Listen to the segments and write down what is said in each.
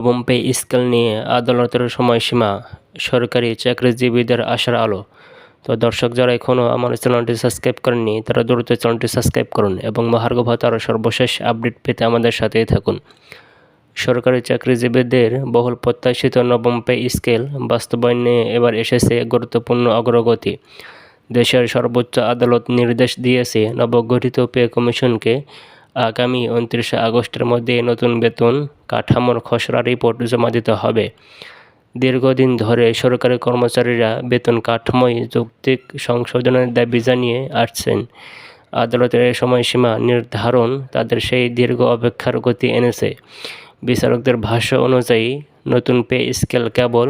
নবম pay scale নিয়ে আদালতের সময়সীমা, সরকারি চাকরিজীবীদের আশার আলো। তো দর্শক যারা এখনও আমার চ্যানেলটি সাবস্ক্রাইব করেননি তারা দ্রুত চ্যানেলটি সাবস্ক্রাইব করুন এবং মহার্ঘ ভাতার সর্বশেষ আপডেট পেতে আমাদের সাথেই থাকুন। সরকারি চাকরিজীবীদের বহুল প্রত্যাশিত নবম পে স্কেল বাস্তবায়নে এবার এসেছে গুরুত্বপূর্ণ অগ্রগতি। দেশের সর্বোচ্চ আদালত নির্দেশ দিয়েছে নবগঠিত পে কমিশনকে আগামী 29 আগস্টের মধ্যে নতুন বেতন কাঠামোর খসড়া রিপোর্ট জমা দিতে হবে। দীর্ঘদিন ধরে সরকারি কর্মচারীরা বেতন কাঠামোয় যৌক্তিক সংশোধনের দাবি জানিয়ে আসছেন। আদালতের সময়সীমা নির্ধারণ তাদের সেই দীর্ঘ অপেক্ষার গতি এনেছে। বিচারকদের ভাষ্য অনুযায়ী নতুন পে স্কেল কেবল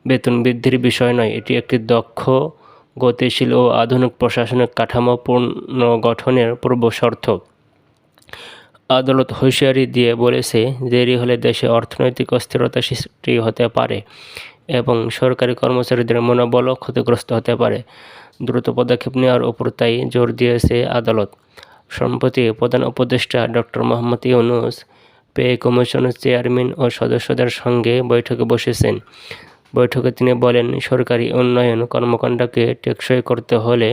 বেতন বৃদ্ধির বিষয় নয়, এটি একটি দক্ষ, গতিশীল ও আধুনিক প্রশাসনিক কাঠামো পুনর্গঠনের পূর্বশর্ত। আদালত হুঁশিয়ারি দিয়ে বলেছে, দেরি হলে দেশে অর্থনৈতিক অস্থিরতা সৃষ্টি হতে পারে এবং সরকারি কর্মচারীদের মনোবলও ক্ষতিগ্রস্ত হতে পারে। দ্রুত পদক্ষেপ নেওয়ার উপর তাই জোর দিয়েছে আদালত। সম্প্রতি প্রধান উপদেষ্টা ডক্টর মোহাম্মদ ইউনূস পে কমিশনের চেয়ারম্যান ও সদস্যদের সঙ্গে বৈঠকে বসেছেন। বৈঠকে তিনি বলেন, সরকারি উন্নয়ন কর্মকাণ্ডকে টেকসই করতে হলে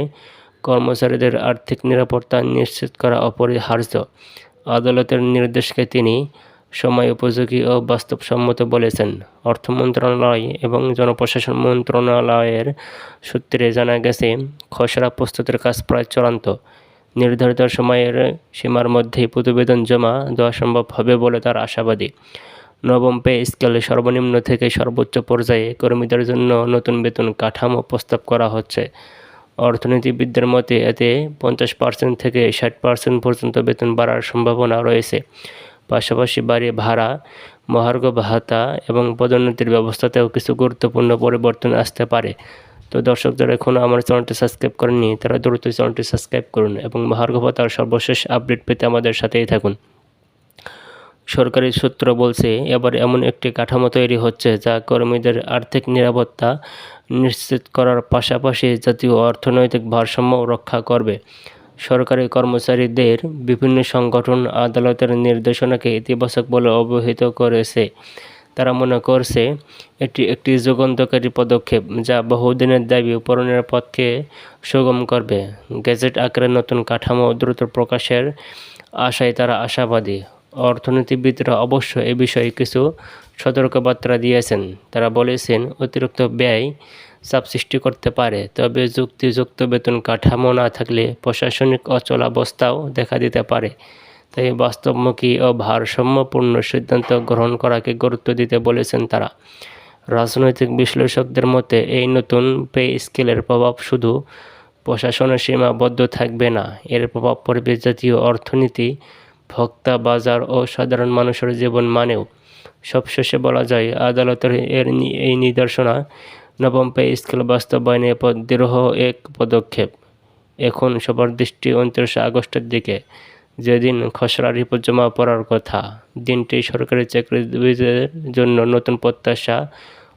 কর্মচারীদের আর্থিক নিরাপত্তা নিশ্চিত করা অপরিহার্য। আদালতের নির্দেশকে তিনি সময় উপযোগী ও বাস্তবসম্মত বলেছেন। অর্থ মন্ত্রণালয় এবং জনপ্রশাসন মন্ত্রণালয়ের সূত্রে জানা গেছে, খসড়া প্রস্তুতের কাজ প্রায় চূড়ান্ত। নির্ধারিত সময়ের সীমার মধ্যেই প্রতিবেদন জমা দেওয়া সম্ভব হবে বলে তারা আশাবাদী। নবম পে স্কেলে সর্বনিম্ন থেকে সর্বোচ্চ পর্যায়ে কর্মীদের জন্য নতুন বেতন কাঠামো প্রস্তাব করা হচ্ছে। অর্থনীতিবিদদের মতে এতে 50% থেকে 60% পর্যন্ত বেতন বাড়ার সম্ভাবনা রয়েছে। পাশাপাশি বাড়ি ভাড়া, মহার্ঘ ভাতা এবং পদোন্নতির ব্যবস্থাতেও কিছু গুরুত্বপূর্ণ পরিবর্তন আসতে পারে। তো দর্শক যারা এখনও আমার চ্যানেলটি সাবস্ক্রাইব করেননি তারা দ্রুত চ্যানেলটি সাবস্ক্রাইব করুন এবং মহার্ঘ ভাতার সর্বশেষ আপডেট পেতে আমাদের সাথেই থাকুন। সরকারি সূত্র বলছে, এবার এমন একটি কাঠামো তৈরি হচ্ছে যা কর্মীদের আর্থিক নিরাপত্তা নিশ্চিত করার পাশাপাশি জাতীয় অর্থনৈতিক ভারসাম্য রক্ষা করবে। সরকারি কর্মচারীদের বিভিন্ন সংগঠন আদালতের নির্দেশনাকে ইতিবাচক বলে অবহিত করেছে। তারা মনে করছে এটি একটি যুগান্তকারী পদক্ষেপ যা বহুদিনের দাবি পূরণের পথকে সুগম করবে। গেজেট আকারে নতুন কাঠামো দ্রুত প্রকাশের আশায় তারা আশাবাদী। অর্থনীতিবিদরা অবশ্য এ বিষয়ে কিছু সতর্কবার্তা দিয়েছেন। তারা বলেছেন, অতিরিক্ত ব্যয় চাপ সৃষ্টি করতে পারে, তবে যুক্তিযুক্ত বেতন কাঠামো না থাকলে প্রশাসনিক অচলাবস্থাও দেখা দিতে পারে। তাই বাস্তবমুখী ও ভারসাম্যপূর্ণ সিদ্ধান্ত গ্রহণ করাকে গুরুত্ব দিতে বলেছেন তারা। রাজনৈতিক বিশ্লেষকদের মতে এই নতুন পে স্কেলের প্রভাব শুধু প্রশাসনের সীমাবদ্ধ থাকবে না, এর প্রভাব পড়বে জাতীয় অর্থনীতি, ভোক্তা বাজার ও সাধারণ মানুষের জীবন মানেও। সবশেষে বলা যায়, আদালতের এই নির্দেশনা নবম পে স্কেল বাস্তবায়নে দৃঢ় এক পদক্ষেপ। এখন সবার দৃষ্টি 29 আগস্টের দিকে, যেদিন খসড়া রিপোর্ট জমা পড়ার কথা। দিনটি সরকারি চাকরিজীবীদের জন্য নতুন প্রত্যাশা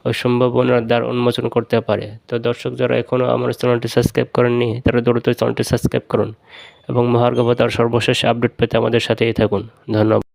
ও সম্ভাবনার দ্বার উন্মোচন করতে পারে। তো দর্শক যারা এখনও আমার চ্যানেলটি সাবস্ক্রাইব করেননি তারা দ্রুত চ্যানেলটি সাবস্ক্রাইব করুন এবং মহার্ঘ ভাতার সর্বশেষ আপডেট পেতে আমাদের সাথেই থাকুন। ধন্যবাদ।